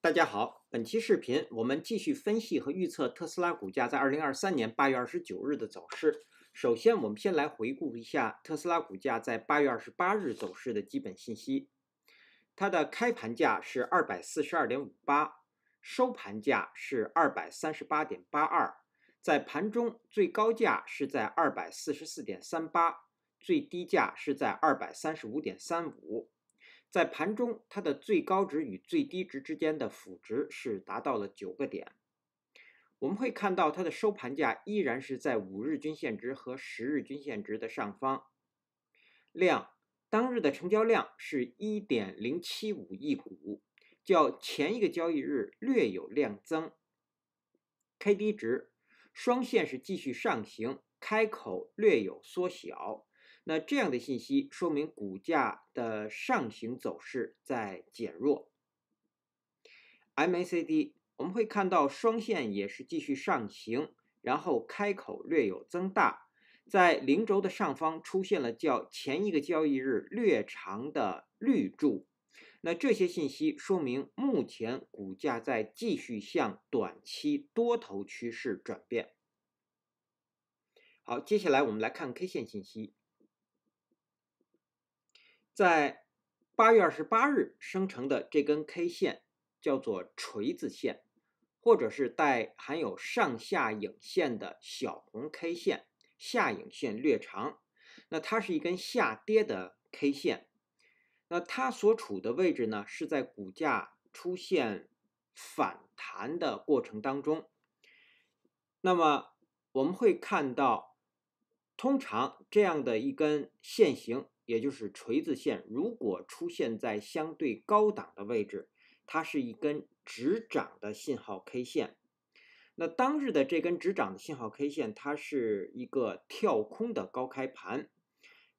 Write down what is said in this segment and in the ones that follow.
大家好，本期视频我们继续分析和预测特斯拉股价在2023年8月29日的走势。首先，我们先来回顾一下特斯拉股价在8月28日走势的基本信息。它的开盘价是242.58，收盘价是238.82，在盘中最高价是在244.38，最低价是在235.35。在盘中，它的最高值与最低值之间的幅值是达到了9个点。我们会看到它的收盘价依然是在5日均线值和10日均线值的上方。当日的成交量是 1.075 亿股，较前一个交易日略有量增。KD 值双线是继续上行，开口略有缩小。那这样的信息说明股价的上行走势在减弱。MACD 我们会看到双线也是继续上行，然后开口略有增大，在零轴的上方出现了较前一个交易日略长的绿柱。那这些信息说明目前股价在继续向短期多头趋势转变。好，接下来我们来看 K 线信息。在8月28日生成的这根 K 线叫做锤子线，或者是带含有上下影线的小红 K 线，下影线略长。那它是一根下跌的 K 线。那它所处的位置呢，是在股价出现反弹的过程当中。那么我们会看到，通常这样的一根线形，也就是锤子线，如果出现在相对高档的位置，它是一根直涨的信号 K 线。那当日的这根直涨的信号 K 线，它是一个跳空的高开盘，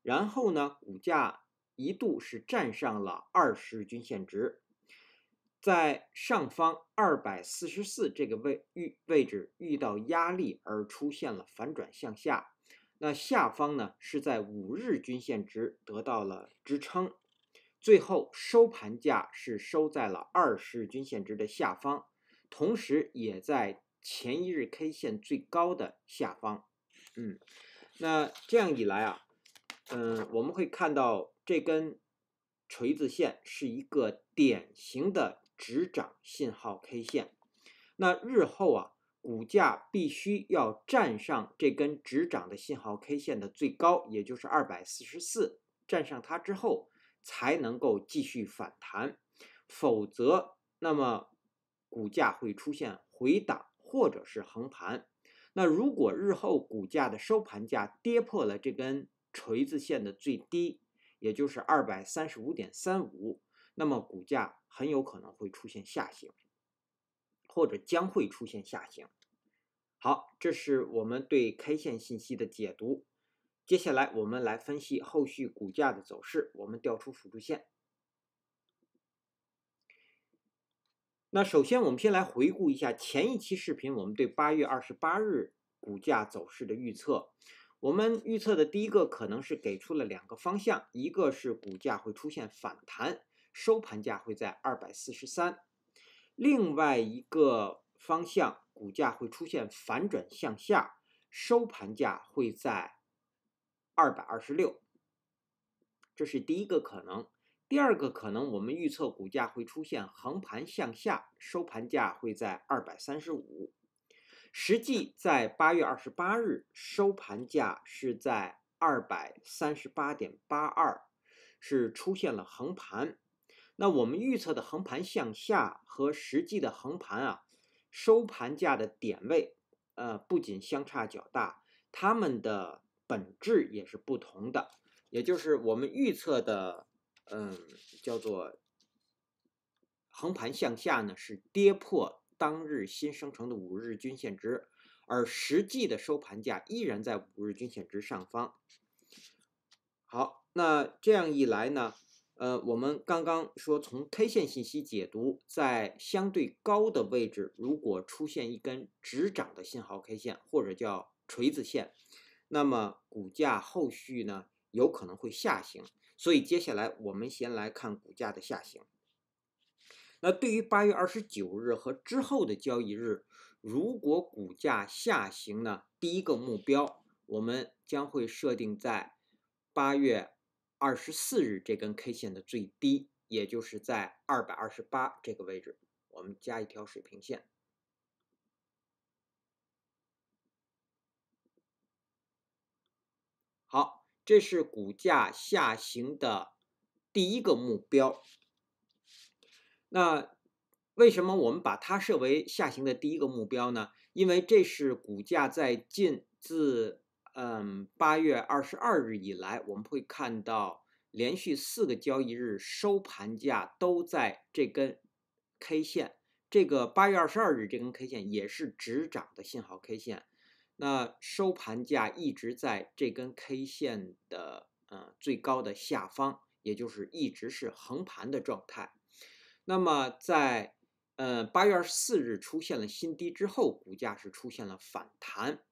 然后呢，股价一度是站上了20日均线值，在上方244这个位置遇到压力而出现了反转向下。那下方呢，是在5日均线值得到了支撑，最后收盘价是收在了20日均线值的下方，同时也在前一日 K 线最高的下方。那这样一来啊，我们会看到这根锤子线是一个典型的直涨信号 K 线。那日后啊，股价必须要站上这根直涨的信号 K 线的最高，也就是244，站上它之后才能够继续反弹，否则那么股价会出现回档或者是横盘。那如果日后股价的收盘价跌破了这根锤子线的最低，也就是235.35，那么股价很有可能会出现下行，或者将会出现下行。好，这是我们对 K 线信息的解读。接下来我们来分析后续股价的走势。我们调出辅助线。那首先我们先来回顾一下前一期视频我们对8月28日股价走势的预测。我们预测的第一个可能是给出了2个方向，一个是股价会出现反弹，收盘价会在243，另外一个方向股价会出现反转向下，收盘价会在226，这是第一个可能。第二个可能，我们预测股价会出现横盘向下，收盘价会在235。实际在8月28日收盘价是在238.82，是出现了横盘。那我们预测的横盘向下和实际的横盘啊，收盘价的点位不仅相差较大，它们的本质也是不同的。也就是我们预测的叫做横盘向下呢，是跌破当日新生成的5日均线值，而实际的收盘价依然在5日均线值上方。好，那这样一来呢，我们刚刚说从 K 线信息解读，在相对高的位置，如果出现一根直涨的信号 K 线，或者叫锤子线，那么股价后续呢有可能会下行。所以接下来我们先来看股价的下行。那对于8月29日和之后的交易日，如果股价下行呢，第一个目标我们将会设定在8月24日这根 K 线的最低，也就是在228这个位置，我们加一条水平线。好，这是股价下行的第一个目标。那为什么我们把它设为下行的第一个目标呢？因为这是股价在自8月22日以来，我们会看到连续4个交易日收盘价都在这根 K 线，这个8月22日这根 K 线也是止涨的信号 K 线，那收盘价一直在这根 K 线的最高的下方，也就是一直是横盘的状态。那么在8月24日出现了新低之后，股价是出现了反弹。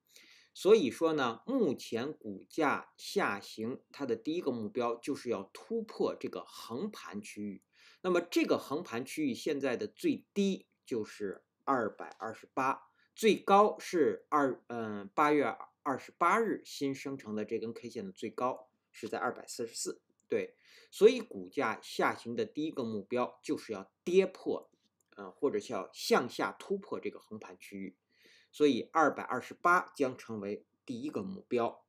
所以说呢，目前股价下行，它的第一个目标就是要突破这个横盘区域。那么这个横盘区域现在的最低就是228，最高是8月28日新生成的这根 K 线的最高是在244。对，所以股价下行的第一个目标就是要跌破，或者叫向下突破这个横盘区域，所以228将成为第一个目标。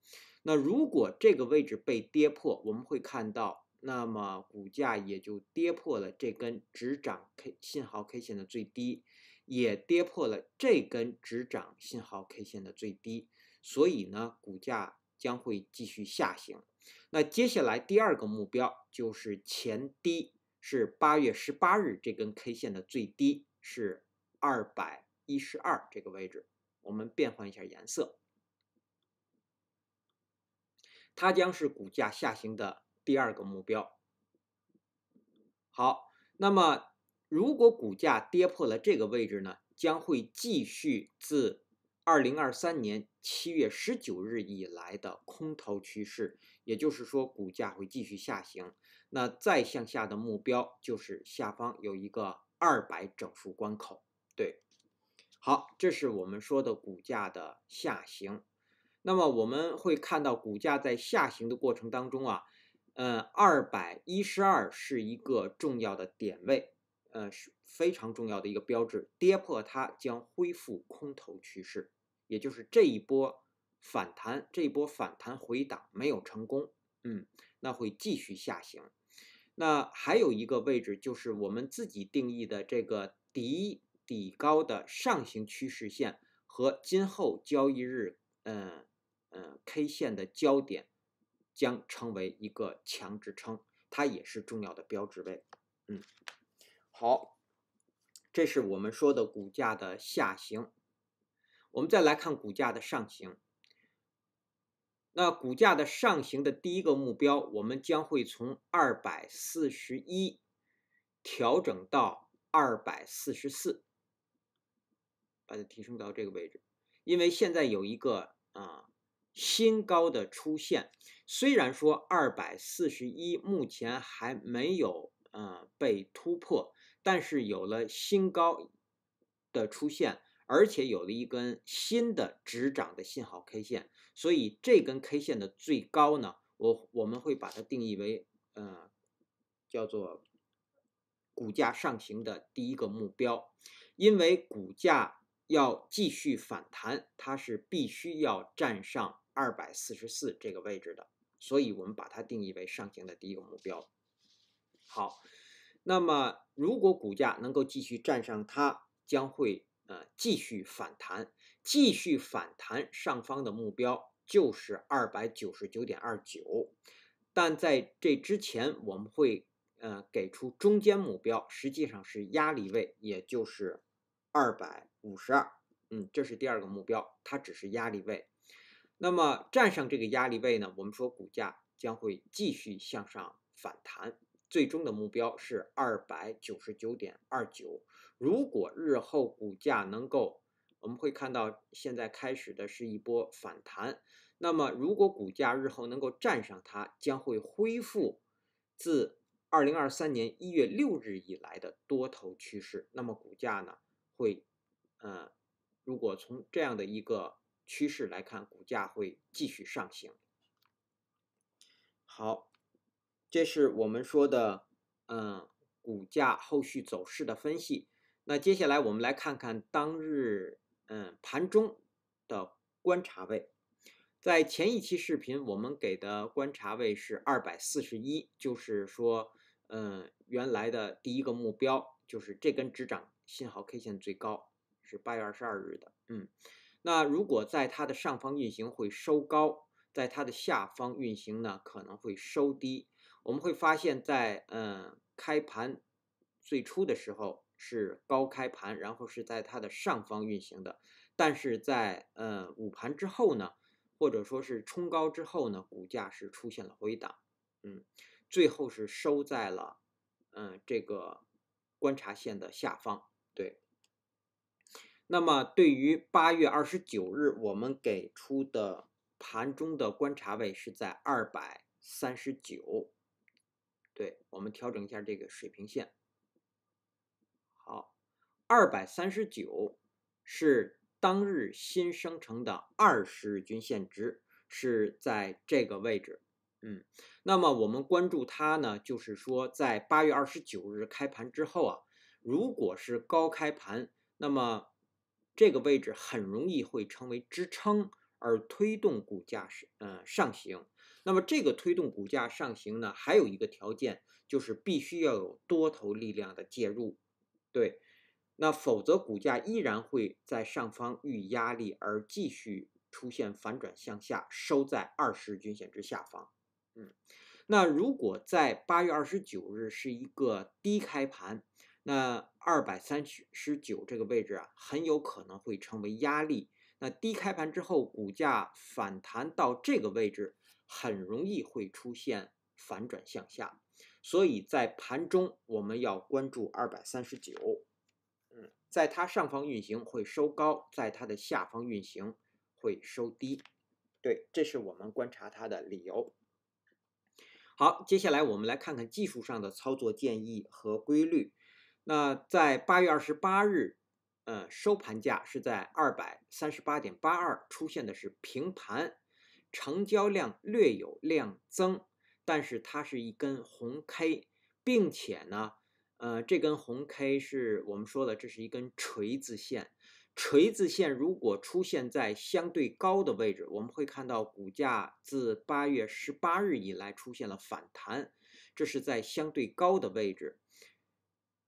那如果这个位置被跌破，我们会看到，那么股价也就跌破了这根止涨 信号 K 线的最低，也跌破了这根止涨信号 K 线的最低，所以呢，股价将会继续下行。那接下来第二个目标就是前低是8月18日这根 K 线的最低是212这个位置，我们变换一下颜色，它将是股价下行的第二个目标。好，那么如果股价跌破了这个位置呢，将会继续自2023年7月19日以来的空头趋势，也就是说股价会继续下行。那再向下的目标就是下方有一个200整数关口。对，好，这是我们说的股价的下行。那么我们会看到股价在下行的过程当中啊，212是一个重要的点位，是非常重要的一个标志，跌破它将恢复空头趋势，也就是这一波反弹回档没有成功，那会继续下行。那还有一个位置就是我们自己定义的这个底高的上行趋势线和今后交易日K 线的交点将成为一个强支撑，它也是重要的标志位。好，这是我们说的股价的下行。我们再来看股价的上行。那股价的上行的第一个目标，我们将会从241调整到244，把它提升到这个位置。因为现在有一个新高的出现，虽然说241目前还没有被突破，但是有了新高的出现，而且有了一根新的止涨的信号 K 线，所以这根 K 线的最高呢，我们会把它定义为叫做股价上行的第一个目标，因为股价要继续反弹，它是必须要站上244这个位置的，所以我们把它定义为上行的第一个目标。好，那么如果股价能够继续站上它，将会继续反弹，上方的目标就是299.29，但在这之前我们会给出中间目标，实际上是压力位，也就是252，这是第二个目标，它只是压力位。那么站上这个压力位呢，我们说股价将会继续向上反弹，最终的目标是299.29。如果日后股价能够，我们会看到现在开始的是一波反弹，那么如果股价日后能够站上它，将会恢复自2023年1月6日以来的多头趋势，那么股价呢会，如果从这样的一个趋势来看，股价会继续上行。好，这是我们说的，股价后续走势的分析。那接下来我们来看看当日，盘中的观察位。在前一期视频我们给的观察位是241，就是说，原来的第一个目标就是这根止涨信号 K 线最高是8月22日的，那如果在它的上方运行会收高，在它的下方运行呢可能会收低。我们会发现在开盘最初的时候是高开盘，然后是在它的上方运行的，但是在午盘之后呢，或者说是冲高之后呢，股价是出现了回档，最后是收在了这个观察线的下方。对，那么对于8月29日我们给出的盘中的观察位是在239，对，我们调整一下这个水平线。好，239是当日新生成的20日均线值，是在这个位置。那么我们关注它呢，就是说在8月29日开盘之后啊，如果是高开盘，那么这个位置很容易会成为支撑，而推动股价上行。那么这个推动股价上行呢，还有一个条件，就是必须要有多头力量的介入。对，那否则股价依然会在上方遇压力而继续出现反转向下，收在20日均线之下方。那如果在8月29日是一个低开盘，那239这个位置啊，很有可能会成为压力。那低开盘之后，股价反弹到这个位置，很容易会出现反转向下。所以在盘中我们要关注239，在它上方运行会收高，在它的下方运行会收低。对，这是我们观察它的理由。好，接下来我们来看看技术上的操作建议和规律。那在8月28日，收盘价是在238.82，出现的是平盘，成交量略有量增，但是它是一根红 K， 并且呢，这根红 K 是我们说的，这是一根锤子线。锤子线如果出现在相对高的位置，我们会看到股价自8月18日以来出现了反弹，这是在相对高的位置。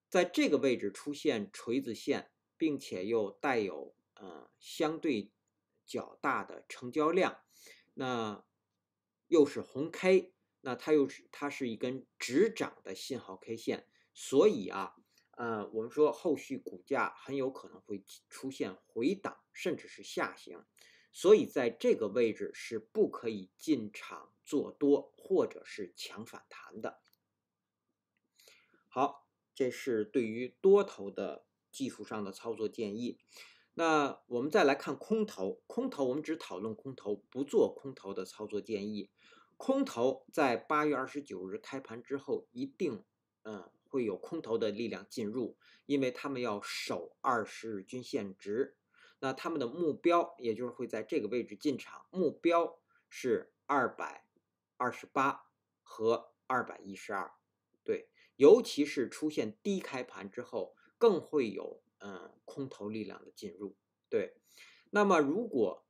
在这个位置出现锤子线，并且又带有相对较大的成交量，那又是红 K， 那它是一根直涨的信号 K 线，所以啊。我们说后续股价很有可能会出现回档，甚至是下行，所以在这个位置是不可以进场做多或者是抢反弹的。好，这是对于多头的技术上的操作建议。那我们再来看空头，空头我们只讨论空头，不做空头的操作建议。空头在8月29日开盘之后，一定会有空头的力量进入，因为他们要守20日均线值，那他们的目标也就是会在这个位置进场，目标是228和212。对，尤其是出现低开盘之后，更会有空头力量的进入。对，那么如果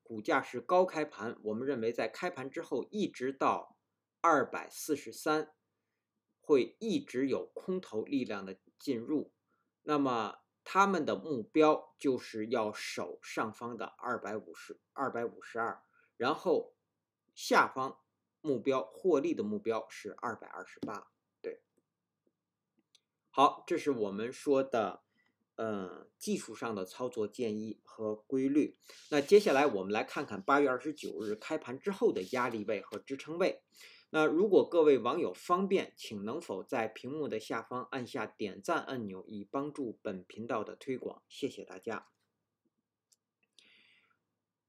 股价是高开盘，我们认为在开盘之后一直到243。会一直有空头力量的进入，那么他们的目标就是要守上方的252，然后下方目标获利的目标是228。对，好，这是我们说的技术上的操作建议和规律。那接下来我们来看看8月29日开盘之后的压力位和支撑位。那如果各位网友方便，请能否在屏幕的下方按下点赞按钮，以帮助本频道的推广，谢谢大家。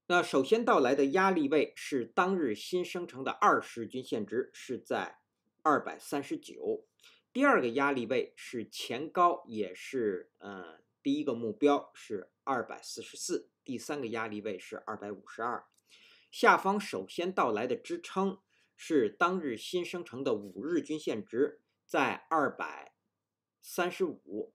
那首先到来的压力位是当日新生成的20日均线值，是在239。第二个压力位是前高，也是第一个目标是244，第三个压力位是252。下方首先到来的支撑是当日新生成的5日均线值，在235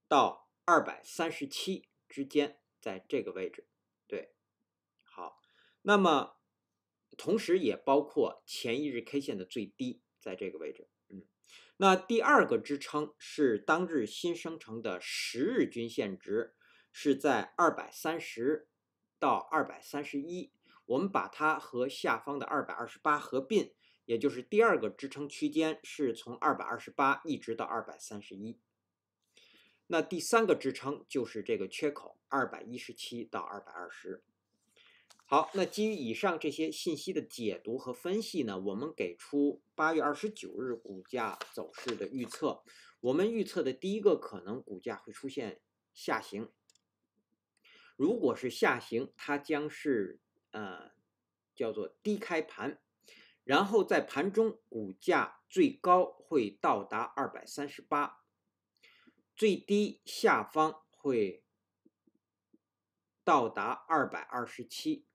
到237之间，在这个位置。对，好，那么同时也包括前一日 K 线的最低，在这个位置。那第二个支撑是当日新生成的10日均线值，是在230到231。我们把它和下方的228合并，也就是第二个支撑区间是从228一直到231。那第三个支撑就是这个缺口217到220。好，那基于以上这些信息的解读和分析呢，我们给出8月29日股价走势的预测。我们预测的第一个可能，股价会出现下行。如果是下行，它将是叫做低开盘，然后在盘中股价最高会到达238，最低下方会到达227。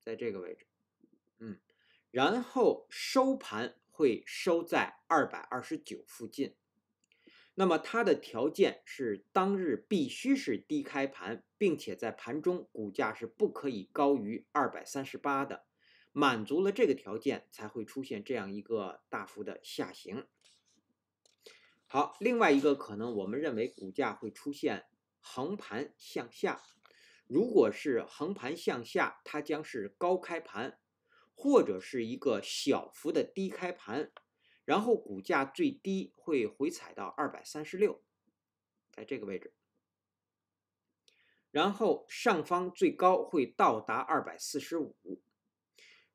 在这个位置，然后收盘会收在229附近。那么它的条件是当日必须是低开盘，并且在盘中股价是不可以高于238的，满足了这个条件才会出现这样一个大幅的下行。好，另外一个可能，我们认为股价会出现横盘向下。如果是横盘向下，它将是高开盘，或者是一个小幅的低开盘，然后股价最低会回踩到236，在这个位置，然后上方最高会到达245，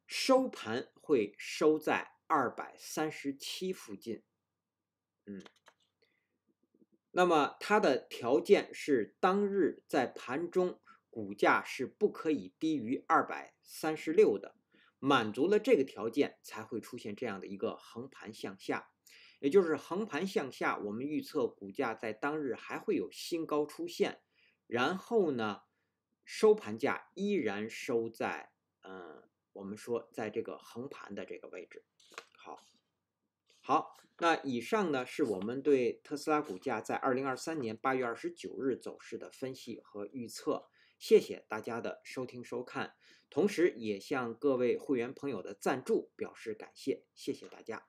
收盘会收在237附近。那么它的条件是当日在盘中股价是不可以低于236的，满足了这个条件才会出现这样的一个横盘向下。也就是横盘向下，我们预测股价在当日还会有新高出现，然后呢，收盘价依然收在我们说在这个横盘的这个位置。好，那以上呢是我们对特斯拉股价在2023年8月29日走势的分析和预测。谢谢大家的收听收看，同时也向各位会员朋友的赞助表示感谢，谢谢大家。